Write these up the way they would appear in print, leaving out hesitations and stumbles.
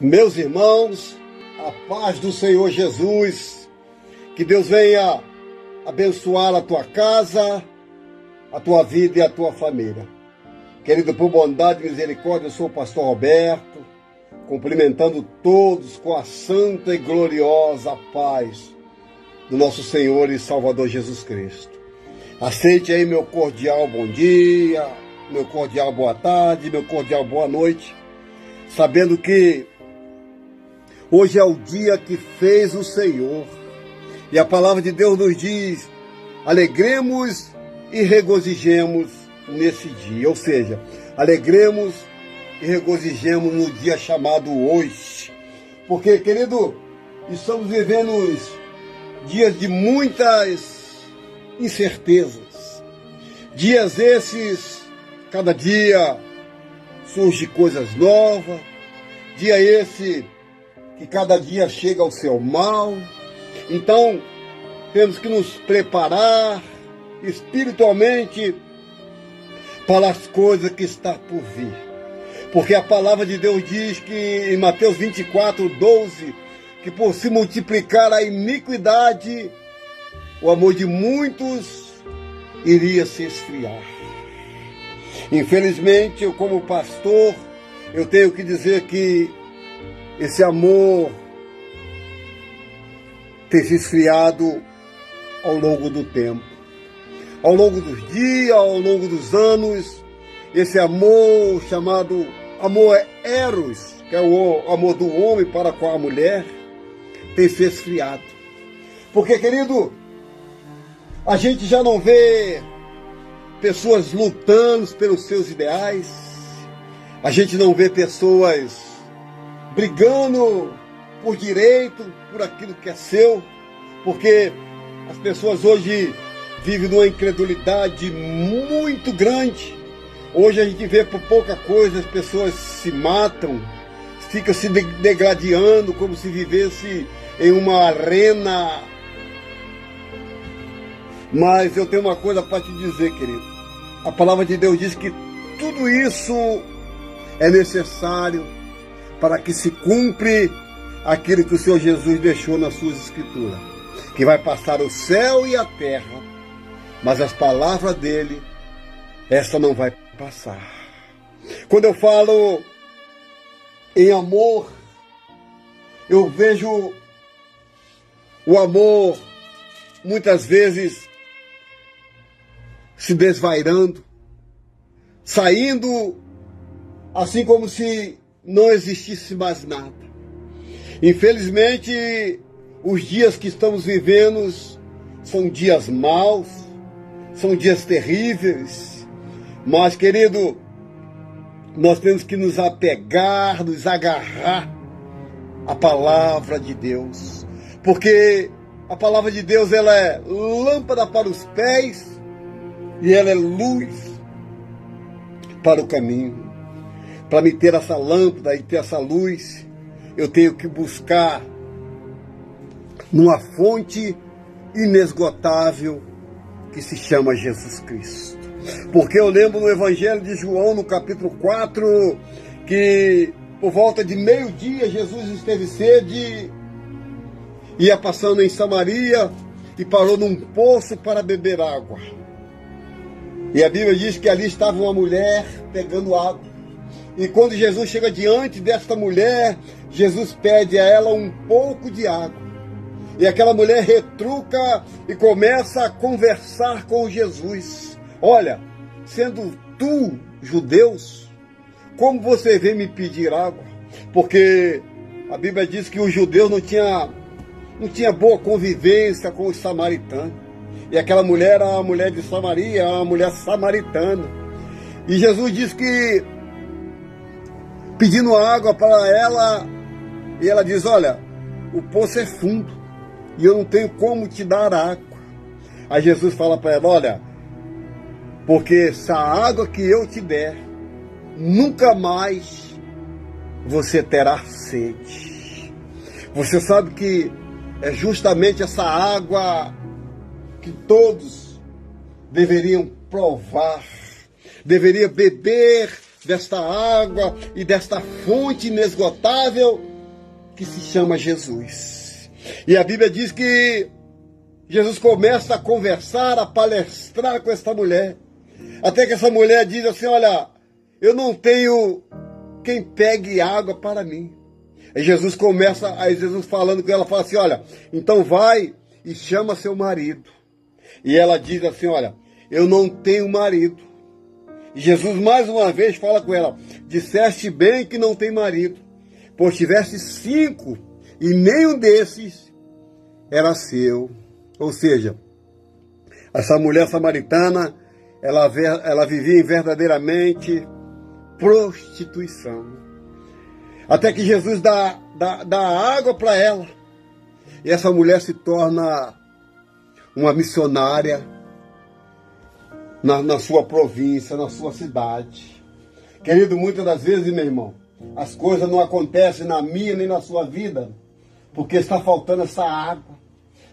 Meus irmãos, a paz do Senhor Jesus, que Deus venha abençoar a tua casa, a tua vida e a tua família. Querido, por bondade e misericórdia, eu sou o pastor Roberto, cumprimentando todos com a santa e gloriosa paz do nosso Senhor e Salvador Jesus Cristo. Aceite aí meu cordial bom dia, meu cordial boa tarde, meu cordial boa noite, sabendo que hoje é o dia que fez o Senhor. E a palavra de Deus nos diz: alegremos e regozijemos nesse dia. Ou seja, alegremos e regozijemos no dia chamado hoje. Porque, querido, estamos vivendo dias de muitas incertezas. Dias esses, cada dia surge coisas novas. Dia esse que cada dia chega ao seu mal. Então, temos que nos preparar espiritualmente para as coisas que está por vir. Porque a palavra de Deus diz que em Mateus 24:12, que por se multiplicar a iniquidade, o amor de muitos iria se esfriar. Infelizmente, eu como pastor, eu tenho que dizer que esse amor tem se esfriado ao longo do tempo. Ao longo dos dias, ao longo dos anos, esse amor chamado amor eros, que é o amor do homem para com a mulher, tem se esfriado. Porque, querido, a gente já não vê pessoas lutando pelos seus ideais, a gente não vê pessoas brigando por direito, por aquilo que é seu, porque as pessoas hoje vivem numa incredulidade muito grande. Hoje a gente vê por pouca coisa as pessoas se matam, ficam se degradando como se vivesse em uma arena. Mas eu tenho uma coisa para te dizer, querido. A palavra de Deus diz que tudo isso é necessário para que se cumpre aquilo que o Senhor Jesus deixou nas suas escrituras, que vai passar o céu e a terra, mas as palavras dele, essa não vai passar. Quando eu falo em amor, eu vejo o amor muitas vezes se desvairando, saindo assim como se não existisse mais nada. Infelizmente, os dias que estamos vivendo são dias maus, são dias terríveis, mas, querido, nós temos que nos apegar, nos agarrar à palavra de Deus, porque a palavra de Deus, ela é lâmpada para os pés e ela é luz para o caminho. Para me ter essa lâmpada e ter essa luz, eu tenho que buscar numa fonte inesgotável que se chama Jesus Cristo. Porque eu lembro no Evangelho de João, no capítulo 4, que por volta de meio-dia Jesus esteve sede, ia passando em Samaria e parou num poço para beber água. E a Bíblia diz que ali estava uma mulher pegando água. E quando Jesus chega diante desta mulher, Jesus pede a ela um pouco de água. E aquela mulher retruca e começa a conversar com Jesus. Olha, sendo tu, judeus, como você vem me pedir água? Porque a Bíblia diz que os judeus não tinha boa convivência com os samaritanos. E aquela mulher era uma mulher de Samaria, uma mulher samaritana. E Jesus diz que pedindo água para ela, e ela diz: olha, o poço é fundo e eu não tenho como te dar água. Aí Jesus fala para ela: olha, porque se a água que eu te der, nunca mais você terá sede. Você sabe que é justamente essa água que todos deveriam provar, deveriam beber desta água e desta fonte inesgotável que se chama Jesus. E a Bíblia diz que Jesus começa a conversar, a palestrar com essa mulher. Até que essa mulher diz assim, olha, eu não tenho quem pegue água para mim. Aí Jesus falando com ela, fala assim, olha, então vai e chama seu marido. E ela diz assim, olha, eu não tenho marido. E Jesus mais uma vez fala com ela, disseste bem que não tem marido, pois tiveste 5 e nenhum desses era seu. Ou seja, essa mulher samaritana, ela vivia em verdadeiramente prostituição. Até que Jesus dá água para ela. E essa mulher se torna uma missionária na sua província, na sua cidade. Querido, muitas das vezes, meu irmão, as coisas não acontecem na minha nem na sua vida, porque está faltando essa água.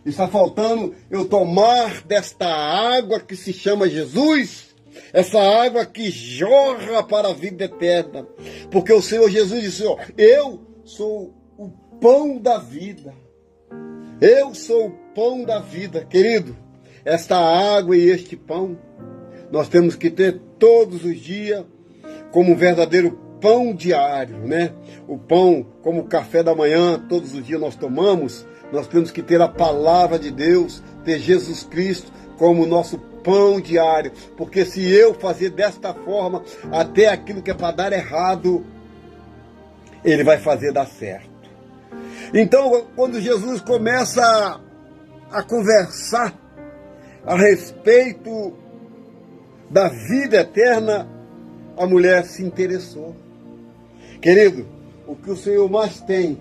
Está faltando eu tomar desta água que se chama Jesus, essa água que jorra para a vida eterna. Porque o Senhor Jesus disse, ó, eu sou o pão da vida. Eu sou o pão da vida. Querido, esta água e este pão, nós temos que ter todos os dias como um verdadeiro pão diário, né? O pão, como o café da manhã, todos os dias nós tomamos. Nós temos que ter a palavra de Deus, ter Jesus Cristo como nosso pão diário. Porque se eu fazer desta forma, até aquilo que é para dar errado, Ele vai fazer dar certo. Então, quando Jesus começa a conversar a respeito da vida eterna, a mulher se interessou. Querido, o que o Senhor mais tem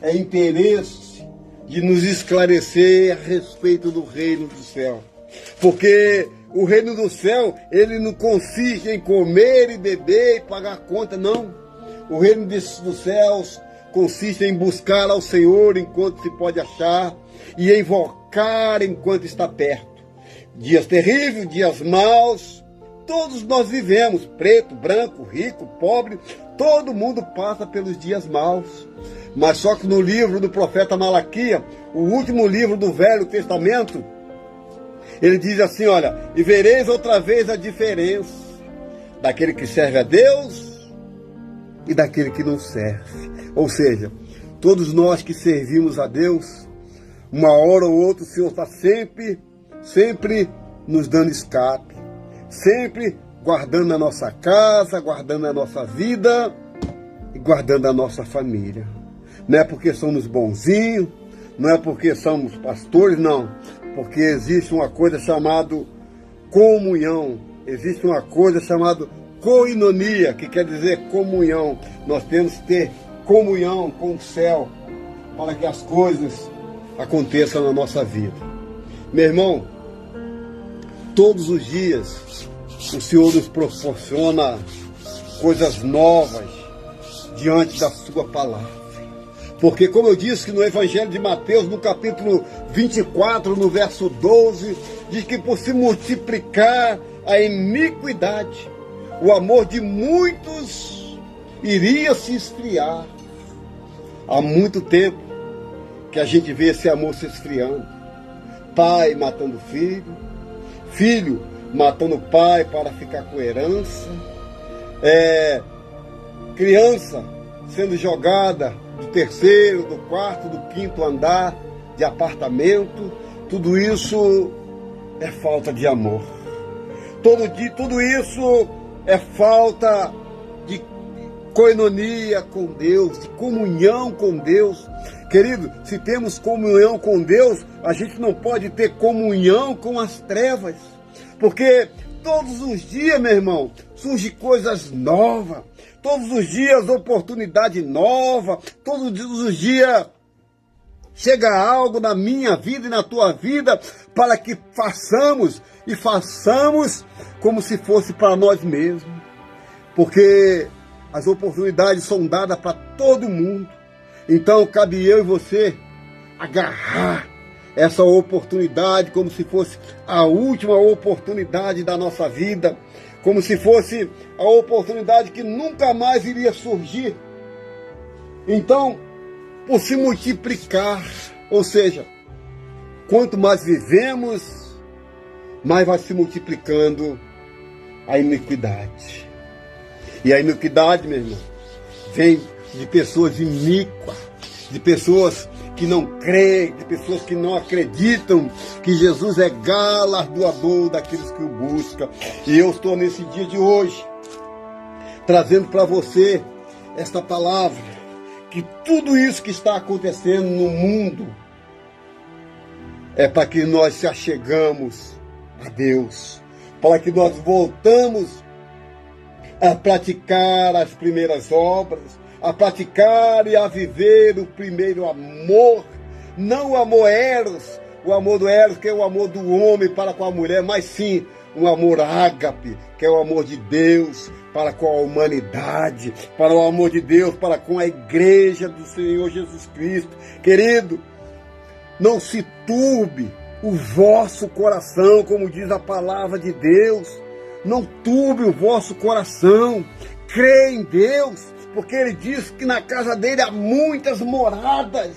é interesse de nos esclarecer a respeito do reino do céu. Porque o reino do céu, ele não consiste em comer e beber e pagar conta, não. O reino dos céus consiste em buscar ao Senhor enquanto se pode achar e invocar enquanto está perto. Dias terríveis, dias maus, todos nós vivemos, preto, branco, rico, pobre, todo mundo passa pelos dias maus. Mas só que no livro do profeta Malaquias, o último livro do Velho Testamento, ele diz assim, olha, e vereis outra vez a diferença daquele que serve a Deus e daquele que não serve. Ou seja, todos nós que servimos a Deus, uma hora ou outra o Senhor está sempre nos dando escape, sempre guardando a nossa casa, guardando a nossa vida e guardando a nossa família. Não é porque somos bonzinhos, não é porque somos pastores, não. Porque existe uma coisa chamada comunhão, existe uma coisa chamada koinonia, que quer dizer comunhão. Nós temos que ter comunhão com o céu para que as coisas aconteçam na nossa vida. Meu irmão, todos os dias o Senhor nos proporciona coisas novas diante da sua palavra. Porque, como eu disse que no Evangelho de Mateus, no capítulo 24, no verso 12, diz que por se multiplicar a iniquidade, o amor de muitos iria se esfriar. Há muito tempo que a gente vê esse amor se esfriando. Pai matando filho, filho matando pai para ficar com herança, criança sendo jogada do 3º, do 4º, do 5º andar de apartamento. Tudo isso é falta de amor. Tudo isso é falta de coinonia com Deus, de comunhão com Deus. Querido, se temos comunhão com Deus, a gente não pode ter comunhão com as trevas. Porque todos os dias, meu irmão, surgem coisas novas. Todos os dias, oportunidade nova. Todos os dias chega algo na minha vida e na tua vida para que façamos como se fosse para nós mesmos. Porque as oportunidades são dadas para todo mundo. Então, cabe eu e você agarrar essa oportunidade como se fosse a última oportunidade da nossa vida, como se fosse a oportunidade que nunca mais iria surgir. Então, por se multiplicar. Ou seja, quanto mais vivemos, mais vai se multiplicando a iniquidade. E a iniquidade, meu irmão, vem de pessoas iníquas, de pessoas que não creem, de pessoas que não acreditam que Jesus é galardoador daqueles que o buscam. E eu estou nesse dia de hoje trazendo para você esta palavra, que tudo isso que está acontecendo no mundo é para que nós se achegamos a Deus, para que nós voltamos a praticar as primeiras obras, a praticar e a viver o primeiro amor, não o amor eros, o amor do eros, que é o amor do homem para com a mulher, mas sim um amor ágape, que é o amor de Deus para com a humanidade, para o amor de Deus para com a igreja do Senhor Jesus Cristo. Querido, não se turbe o vosso coração, como diz a palavra de Deus. Não turbe o vosso coração. Crê em Deus, porque Ele diz que na casa dele há muitas moradas.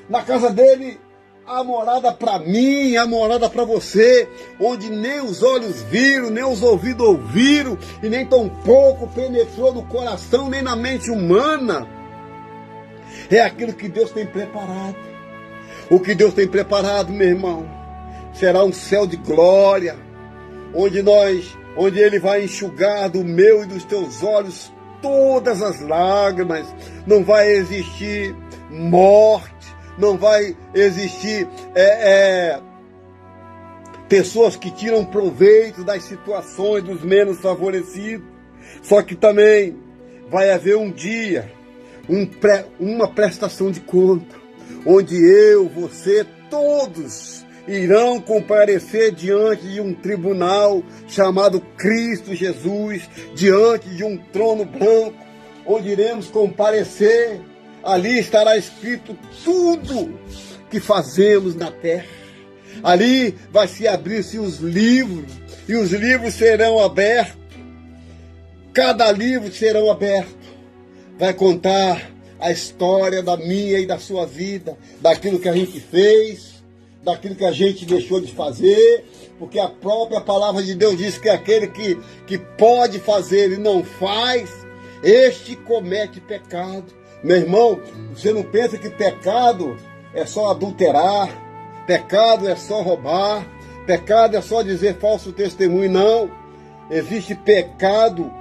Na casa dele há morada para mim, há morada para você, onde nem os olhos viram, nem os ouvidos ouviram, e nem tampouco penetrou no coração, nem na mente humana. É aquilo que Deus tem preparado. O que Deus tem preparado, meu irmão, será um céu de glória, onde Ele vai enxugar do meu e dos teus olhos todas as lágrimas. Não vai existir morte, não vai existir pessoas que tiram proveito das situações dos menos favorecidos. Só que também vai haver um dia, uma prestação de conta, onde eu, você, todos irão comparecer diante de um tribunal chamado Cristo Jesus, diante de um trono branco, onde iremos comparecer. Ali estará escrito tudo que fazemos na terra. Ali vai se abrir-se os livros, e os livros serão abertos. Cada livro será aberto. Vai contar a história da minha e da sua vida, daquilo que a gente fez, daquilo que a gente deixou de fazer, porque a própria palavra de Deus diz que aquele que pode fazer e não faz, este comete pecado. Meu irmão, você não pensa que pecado é só adulterar, pecado é só roubar, pecado é só dizer falso testemunho, não. Existe pecado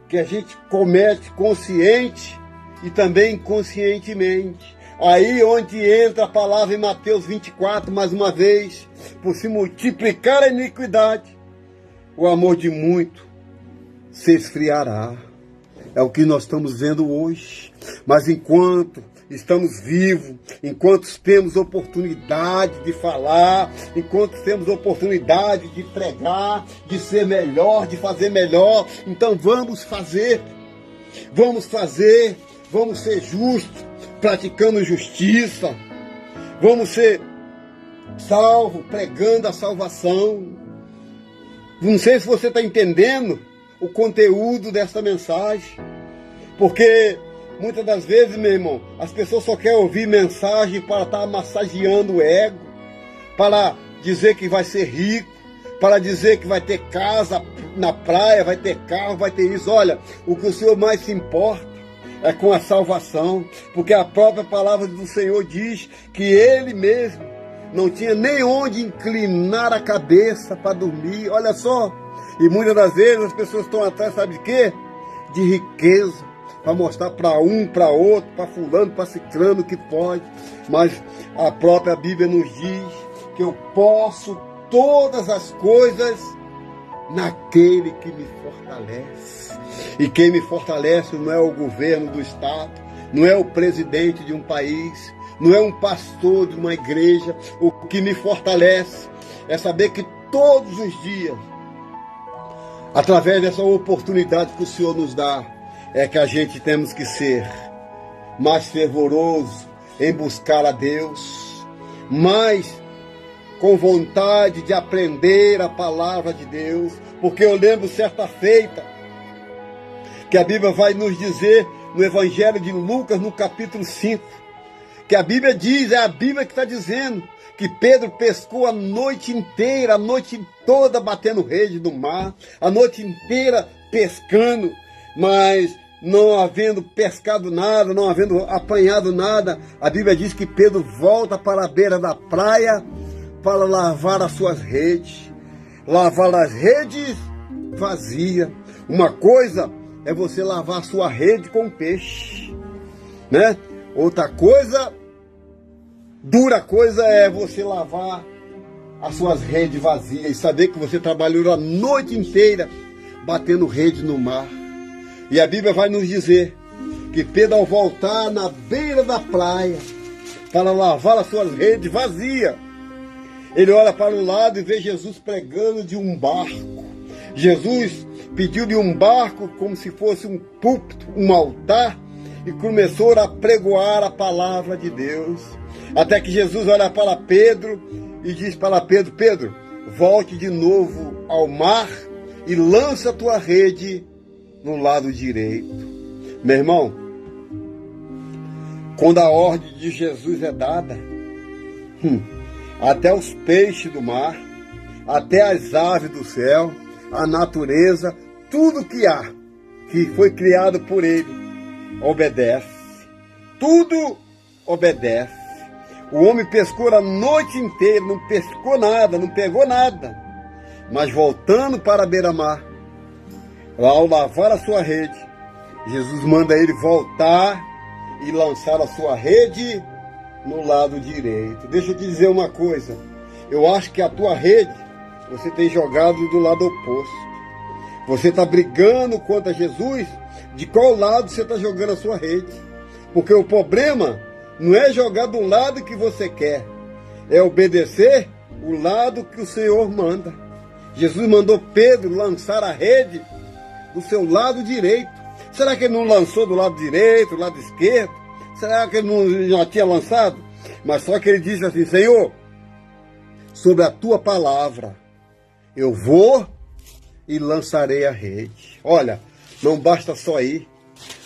que a gente comete consciente e também inconscientemente. Aí onde entra a palavra em Mateus 24, mais uma vez, por se multiplicar a iniquidade, o amor de muito se esfriará. É o que nós estamos vendo hoje. Mas enquanto estamos vivos, enquanto temos oportunidade de falar, enquanto temos oportunidade de pregar, de ser melhor, de fazer melhor, então vamos fazer, vamos ser justos, praticando justiça, vamos ser salvos, pregando a salvação. Não sei se você está entendendo o conteúdo dessa mensagem, porque muitas das vezes, meu irmão, as pessoas só querem ouvir mensagem para estar massageando o ego, para dizer que vai ser rico, para dizer que vai ter casa na praia, vai ter carro, vai ter isso. Olha, o que o Senhor mais se importa é com a salvação, porque a própria palavra do Senhor diz que Ele mesmo não tinha nem onde inclinar a cabeça para dormir. Olha só, e muitas das vezes as pessoas estão atrás, sabe de quê? De riqueza, para mostrar para um, para outro, para fulano, para ciclano que pode. Mas a própria Bíblia nos diz que eu posso todas as coisas naquele que me fortalece. E quem me fortalece não é o governo do estado, não é o presidente de um país, não é um pastor de uma igreja. O que me fortalece é saber que todos os dias, através dessa oportunidade que o Senhor nos dá, é que a gente temos que ser mais fervoroso em buscar a Deus, mais com vontade de aprender a palavra de Deus, porque eu lembro certa feita que a Bíblia vai nos dizer no Evangelho de Lucas, no capítulo 5, que a Bíblia diz, é a Bíblia que está dizendo, que Pedro pescou a noite inteira, a noite toda batendo rede no mar, a noite inteira pescando, mas não havendo pescado nada, não havendo apanhado nada. A Bíblia diz que Pedro volta para a beira da praia para lavar as suas redes. Lavar as redes vazias. Uma coisa é você lavar a sua rede com peixe, né? Outra coisa, dura coisa é você lavar as suas redes vazias e saber que você trabalhou a noite inteira batendo rede no mar. E a Bíblia vai nos dizer que Pedro, ao voltar na beira da praia para lavar as suas redes vazias, ele olha para o lado e vê Jesus pregando de um barco. Jesus pediu de um barco como se fosse um púlpito, um altar, e começou a pregoar a palavra de Deus. Até que Jesus olha para Pedro e diz para Pedro: Pedro, volte de novo ao mar e lança a tua rede no lado direito. Meu irmão, quando a ordem de Jesus é dada, até os peixes do mar, até as aves do céu, a natureza, tudo que há, que foi criado por ele, obedece. Tudo obedece. O homem pescou a noite inteira, não pescou nada, não pegou nada. Mas voltando para a beira-mar, ao lavar a sua rede, Jesus manda ele voltar e lançar a sua rede no lado direito. Deixa eu te dizer uma coisa. Eu acho que a tua rede, você tem jogado do lado oposto. Você está brigando contra Jesus. De qual lado você está jogando a sua rede? Porque o problema não é jogar do lado que você quer, é obedecer o lado que o Senhor manda. Jesus mandou Pedro lançar a rede do seu lado direito. Será que ele não lançou do lado direito, do lado esquerdo? Será que ele não já tinha lançado? Mas só que ele disse assim: Senhor, sobre a tua palavra eu vou e lançarei a rede. Olha, não basta só ir.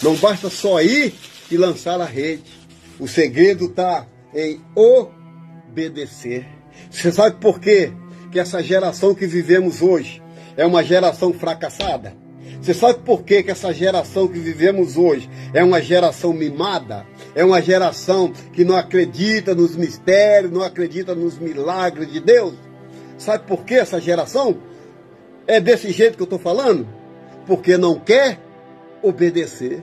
Não basta só ir e lançar a rede. O segredo está em obedecer. Você sabe por quê que essa geração que vivemos hoje é uma geração fracassada? Você sabe por quê que essa geração que vivemos hoje é uma geração mimada? É uma geração que não acredita nos mistérios, não acredita nos milagres de Deus? Sabe por que essa geração é desse jeito que eu estou falando? Porque não quer obedecer.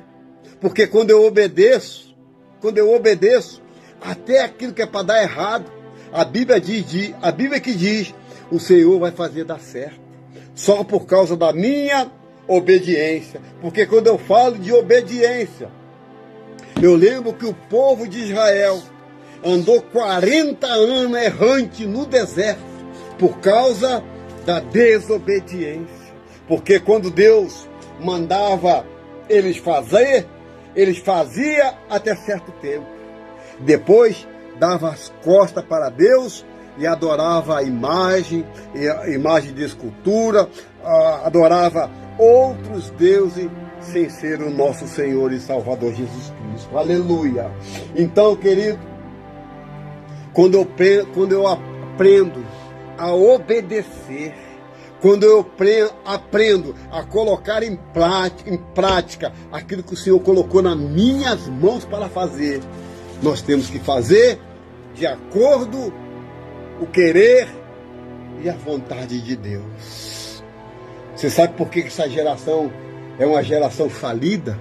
Porque quando eu obedeço, até aquilo que é para dar errado, a Bíblia que diz, o Senhor vai fazer dar certo. Só por causa da minha obediência. Porque quando eu falo de obediência, eu lembro que o povo de Israel andou 40 anos errante no deserto por causa da desobediência. Porque quando Deus mandava eles fazer, eles faziam até certo tempo. Depois dava as costas para Deus e adorava a imagem de escultura, adorava outros deuses sem ser o nosso Senhor e Salvador Jesus Cristo. Aleluia! Então, querido, quando eu aprendo a obedecer, quando eu aprendo a colocar em prática aquilo que o Senhor colocou nas minhas mãos para fazer, nós temos que fazer de acordo com o querer e a vontade de Deus. Você sabe por que essa geração é uma geração falida?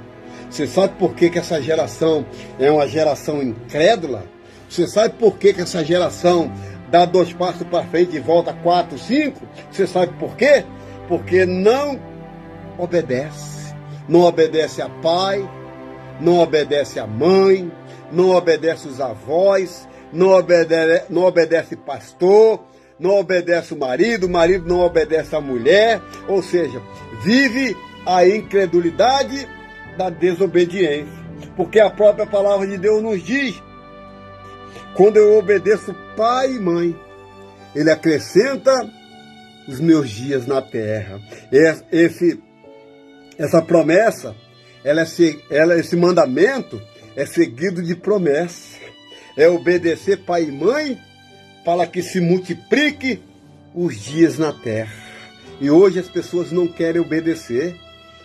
Você sabe por que essa geração é uma geração incrédula? Você sabe por que essa geração dá 2 passos para frente e volta 4, 5? Você sabe por quê? Porque não obedece. Não obedece a pai, não obedece a mãe, não obedece os avós, não obedece pastor, não obedece o marido não obedece a mulher. Ou seja, vive a incredulidade da desobediência. Porque a própria palavra de Deus nos diz: quando eu obedeço pai e mãe, ele acrescenta os meus dias na terra. Essa promessa esse mandamento é seguido de promessa. É obedecer pai e mãe para que se multiplique os dias na terra. E hoje as pessoas não querem obedecer,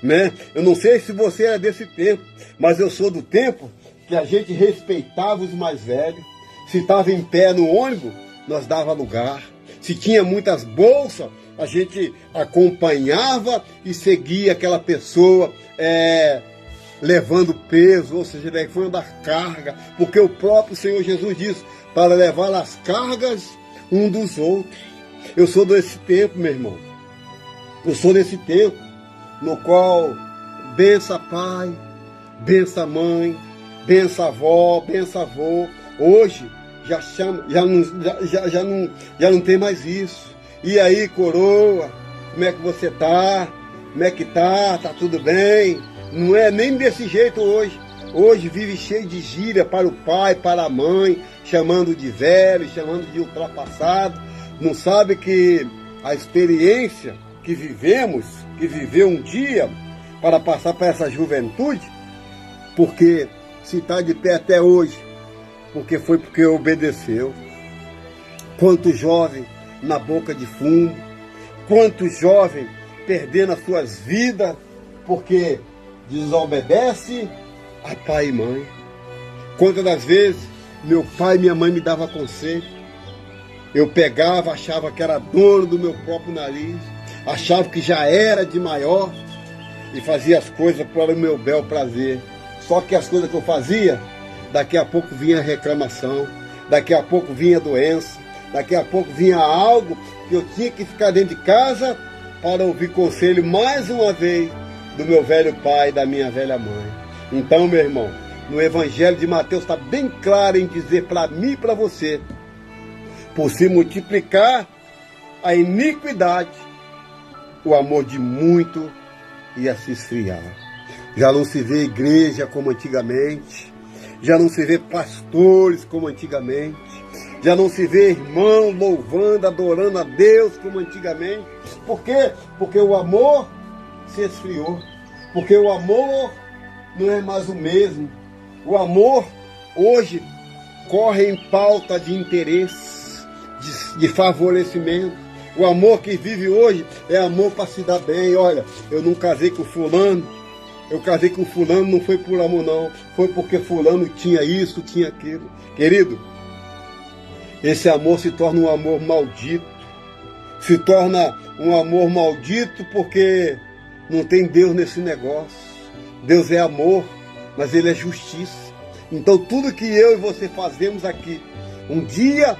né? Eu não sei se você é desse tempo, mas eu sou do tempo que a gente respeitava os mais velhos. Se estava em pé no ônibus, nós dava lugar. Se tinha muitas bolsas, a gente acompanhava e seguia aquela pessoa levando peso, ou seja, levando a carga, porque o próprio Senhor Jesus disse para levar as cargas um dos outros. Eu sou desse tempo, meu irmão. Eu sou desse tempo no qual bença pai, bença mãe, bença avó, bença avô. Hoje já não tem mais isso. E aí, coroa, como é que você tá? Como é que tá? Tá tudo bem? Não é nem desse jeito hoje. Hoje vive cheio de gíria para o pai, para a mãe, chamando de velho, chamando de ultrapassado. Não sabe que a experiência que vivemos, que viveu um dia para passar para essa juventude, porque se está de pé até hoje, porque obedeceu. Quanto jovem na boca de fumo, quanto jovem perdendo as suas vidas, porque desobedece a pai e mãe. Quantas das vezes meu pai e minha mãe me davam conselho, eu pegava, achava que era dono do meu próprio nariz, achava que já era de maior e fazia as coisas para o meu bel prazer. Só que as coisas que eu fazia, daqui a pouco vinha reclamação, daqui a pouco vinha doença, daqui a pouco vinha algo que eu tinha que ficar dentro de casa para ouvir conselho mais uma vez do meu velho pai e da minha velha mãe. Então, meu irmão, no Evangelho de Mateus está bem claro em dizer para mim e para você, por se multiplicar a iniquidade, o amor de muito ia se esfriar. Já não se vê igreja como antigamente, já não se vê pastores como antigamente, já não se vê irmão louvando, adorando a Deus como antigamente. Por quê? Porque o amor se esfriou, porque o amor não é mais o mesmo. O amor hoje corre em pauta de interesse, de favorecimento. O amor que vive hoje é amor para se dar bem. Olha, eu não casei com fulano, eu casei com fulano, não foi por amor não, foi porque fulano tinha isso, tinha aquilo. Querido, esse amor se torna um amor maldito. Se torna um amor maldito porque não tem Deus nesse negócio. Deus é amor, mas Ele é justiça. Então tudo que eu e você fazemos aqui, um dia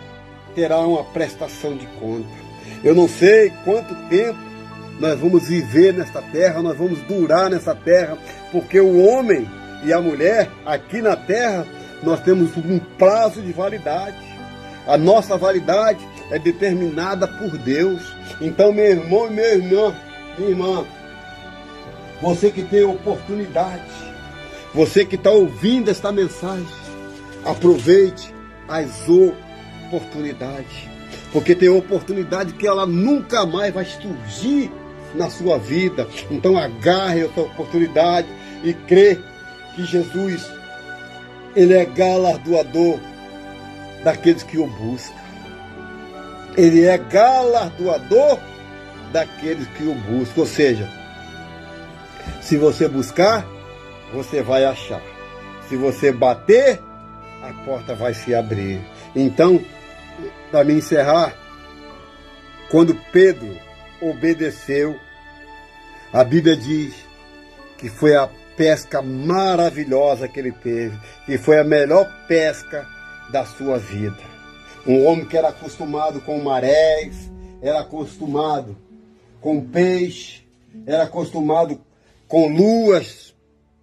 terá uma prestação de conta. Eu não sei quanto tempo nós vamos viver nesta terra, nós vamos durar nessa terra, porque o homem e a mulher aqui na terra, nós temos um prazo de validade. A nossa validade é determinada por Deus. Então, meu irmão e minha irmã, você que tem oportunidade, você que está ouvindo esta mensagem, aproveite as oportunidades, porque tem oportunidade que ela nunca mais vai surgir na sua vida. Então agarre essa oportunidade e crê que Jesus, Ele é galardoador daqueles que o buscam. Ele é galardoador daqueles que o buscam. Ou seja, se você buscar, você vai achar. Se você bater, a porta vai se abrir. Então, para me encerrar, quando Pedro obedeceu, a Bíblia diz que foi a pesca maravilhosa que ele teve, que foi a melhor pesca da sua vida. Um homem que era acostumado com marés, era acostumado com peixe, era acostumado com luas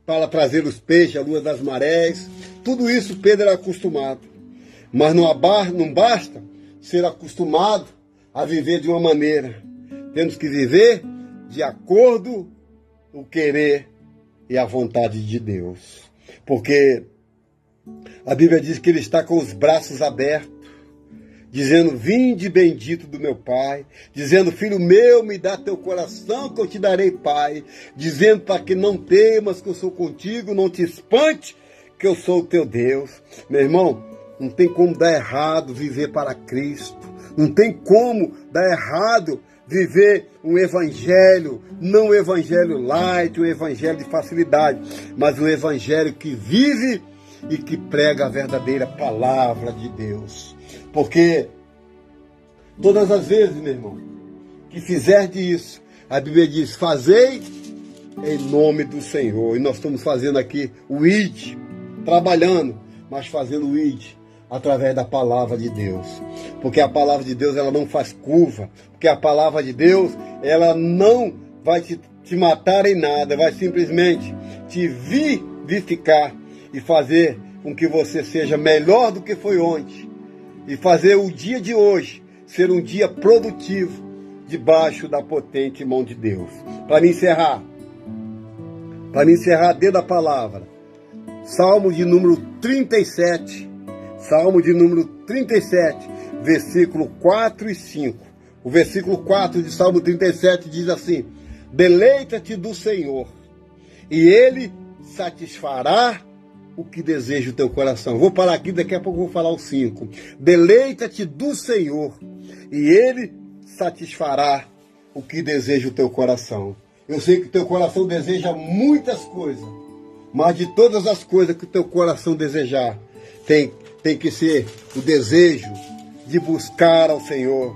para trazer os peixes, a lua das marés. Tudo isso Pedro era acostumado. Mas não basta ser acostumado a viver de uma maneira. Temos que viver de acordo com o querer e a vontade de Deus. Porque a Bíblia diz que Ele está com os braços abertos, dizendo, vinde bendito do meu Pai, dizendo, filho meu, me dá teu coração que eu te darei, Pai, dizendo para que não temas que eu sou contigo, não te espante que eu sou o teu Deus. Meu irmão, não tem como dar errado viver para Cristo, não tem como dar errado viver um evangelho, não um evangelho light, um evangelho de facilidade, mas um evangelho que vive e que prega a verdadeira palavra de Deus. Porque todas as vezes, meu irmão, que fizerde isso, a Bíblia diz, fazei em nome do Senhor. E nós estamos fazendo aqui o ID, trabalhando, mas fazendo o ID através da palavra de Deus. Porque a palavra de Deus, ela não faz curva. Porque a palavra de Deus, ela não vai te matar em nada, vai simplesmente te vivificar e fazer com que você seja melhor do que foi ontem. E fazer o dia de hoje ser um dia produtivo debaixo da potente mão de Deus. Para me encerrar dentro da palavra, Salmo de número 37, versículo 4 e 5. O versículo 4 de Salmo 37 diz assim, deleita-te do Senhor, e Ele satisfará o que deseja o teu coração. Vou parar aqui, daqui a pouco vou falar o 5. Deleita-te do Senhor, e Ele satisfará o que deseja o teu coração. Eu sei que o teu coração deseja muitas coisas, mas de todas as coisas que o teu coração desejar, tem que ser o desejo de buscar ao Senhor,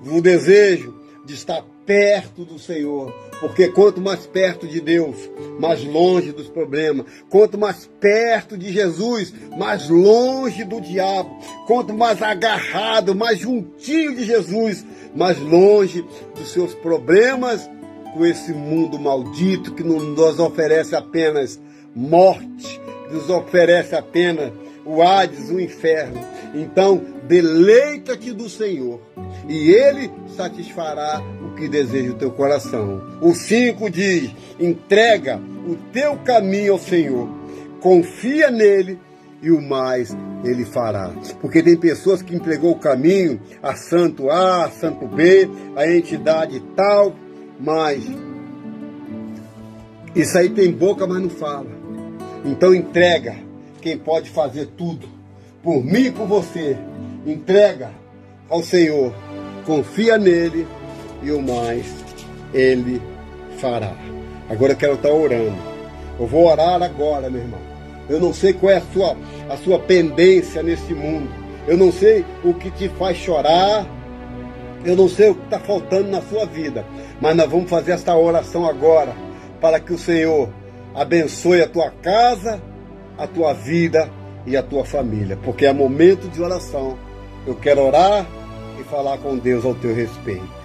o desejo de estar perto do Senhor, porque quanto mais perto de Deus, mais longe dos problemas. Quanto mais perto de Jesus, mais longe do diabo. Quanto mais agarrado, mais juntinho de Jesus, mais longe dos seus problemas, com esse mundo maldito que nos oferece apenas morte, que nos oferece apenas o Hades, o inferno. Então, deleita-te do Senhor, e Ele satisfará o que deseja o teu coração. O 5 diz, entrega o teu caminho ao Senhor, confia nele e o mais Ele fará. Porque tem pessoas que entregou o caminho a santo A, a santo B, a entidade tal, mas isso aí tem boca, mas não fala. Então entrega quem pode fazer tudo, por mim e por você. Entrega ao Senhor, confia nele e o mais Ele fará. Agora eu quero estar orando. Eu vou orar agora, meu irmão. Eu não sei qual é a sua pendência nesse mundo. Eu não sei o que te faz chorar. Eu não sei o que está faltando na sua vida. Mas nós vamos fazer esta oração agora, para que o Senhor abençoe a tua casa, a tua vida e a tua família. Porque é momento de oração. Eu quero orar e falar com Deus ao teu respeito.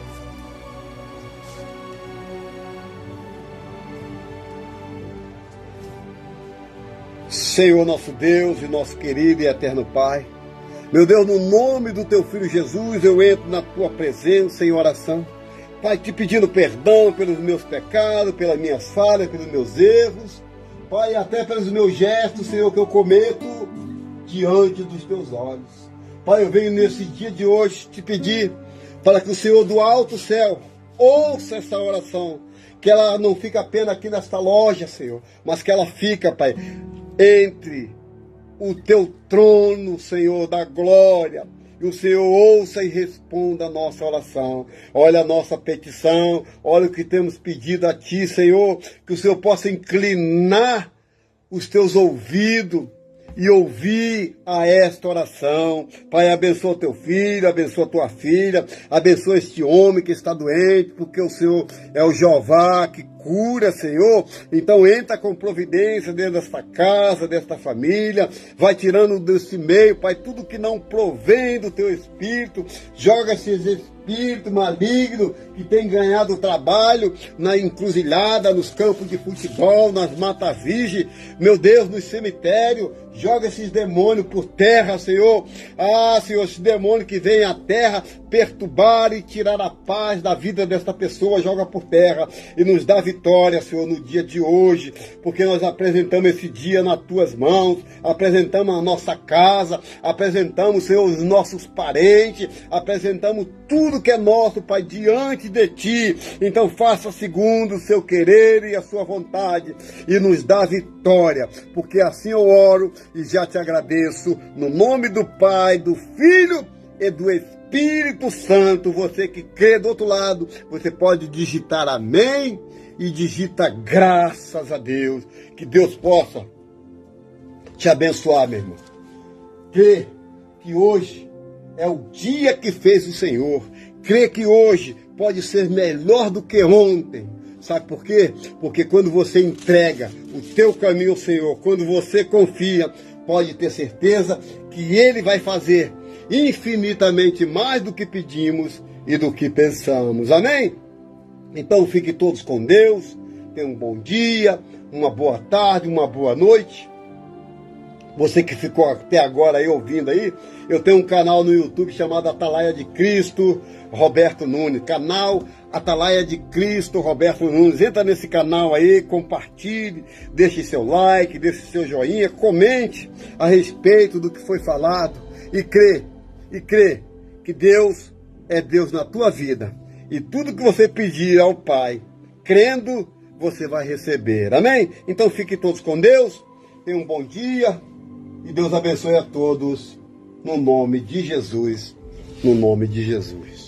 Senhor nosso Deus e nosso querido e eterno Pai, meu Deus, no nome do teu Filho Jesus, eu entro na tua presença em oração, Pai, te pedindo perdão pelos meus pecados, pelas minhas falhas, pelos meus erros, Pai, até pelos meus gestos, Senhor, que eu cometo diante dos teus olhos. Pai, eu venho nesse dia de hoje te pedir para que o Senhor do alto céu ouça essa oração, que ela não fica apenas aqui nesta loja, Senhor, mas que ela fica, Pai, entre o teu trono, Senhor, da glória, e o Senhor ouça e responda a nossa oração. Olha a nossa petição, olha o que temos pedido a Ti, Senhor, que o Senhor possa inclinar os teus ouvidos e ouvir a esta oração. Pai, abençoa teu filho, abençoa tua filha, abençoa este homem que está doente, porque o Senhor é o Jeová que cura, Senhor. Então entra com providência dentro desta casa, desta família, vai tirando desse meio, Pai, tudo que não provém do teu Espírito, joga esses espírito maligno que tem ganhado trabalho na encruzilhada, nos campos de futebol, nas matas virgens, meu Deus, no cemitério, joga esses demônios por terra, Senhor. Ah, Senhor, esse demônio que vem à terra perturbar e tirar a paz da vida desta pessoa, joga por terra e nos dá vitória vitória, Senhor, no dia de hoje, porque nós apresentamos esse dia nas tuas mãos, apresentamos a nossa casa, apresentamos, Senhor, os nossos parentes, apresentamos tudo que é nosso, Pai, diante de ti. Então faça segundo o seu querer e a sua vontade e nos dá vitória, porque assim eu oro e já te agradeço, no nome do Pai, do Filho e do Espírito Santo. Você que crê do outro lado, você pode digitar amém e digita graças a Deus. Que Deus possa te abençoar, meu irmão. Crê que hoje é o dia que fez o Senhor. Crê que hoje pode ser melhor do que ontem. Sabe por quê? Porque quando você entrega o teu caminho ao Senhor, quando você confia, pode ter certeza que Ele vai fazer infinitamente mais do que pedimos e do que pensamos. Amém? Então fiquem todos com Deus. Tenham um bom dia, uma boa tarde, uma boa noite. Você que ficou até agora aí ouvindo aí, eu tenho um canal no YouTube chamado Atalaia de Cristo Roberto Nunes. Canal Atalaia de Cristo Roberto Nunes. Entra nesse canal aí, compartilhe, deixe seu like, deixe seu joinha, comente a respeito do que foi falado e crê que Deus é Deus na tua vida. E tudo que você pedir ao Pai, crendo, você vai receber. Amém? Então fiquem todos com Deus. Tenham um bom dia. E Deus abençoe a todos, no nome de Jesus, no nome de Jesus.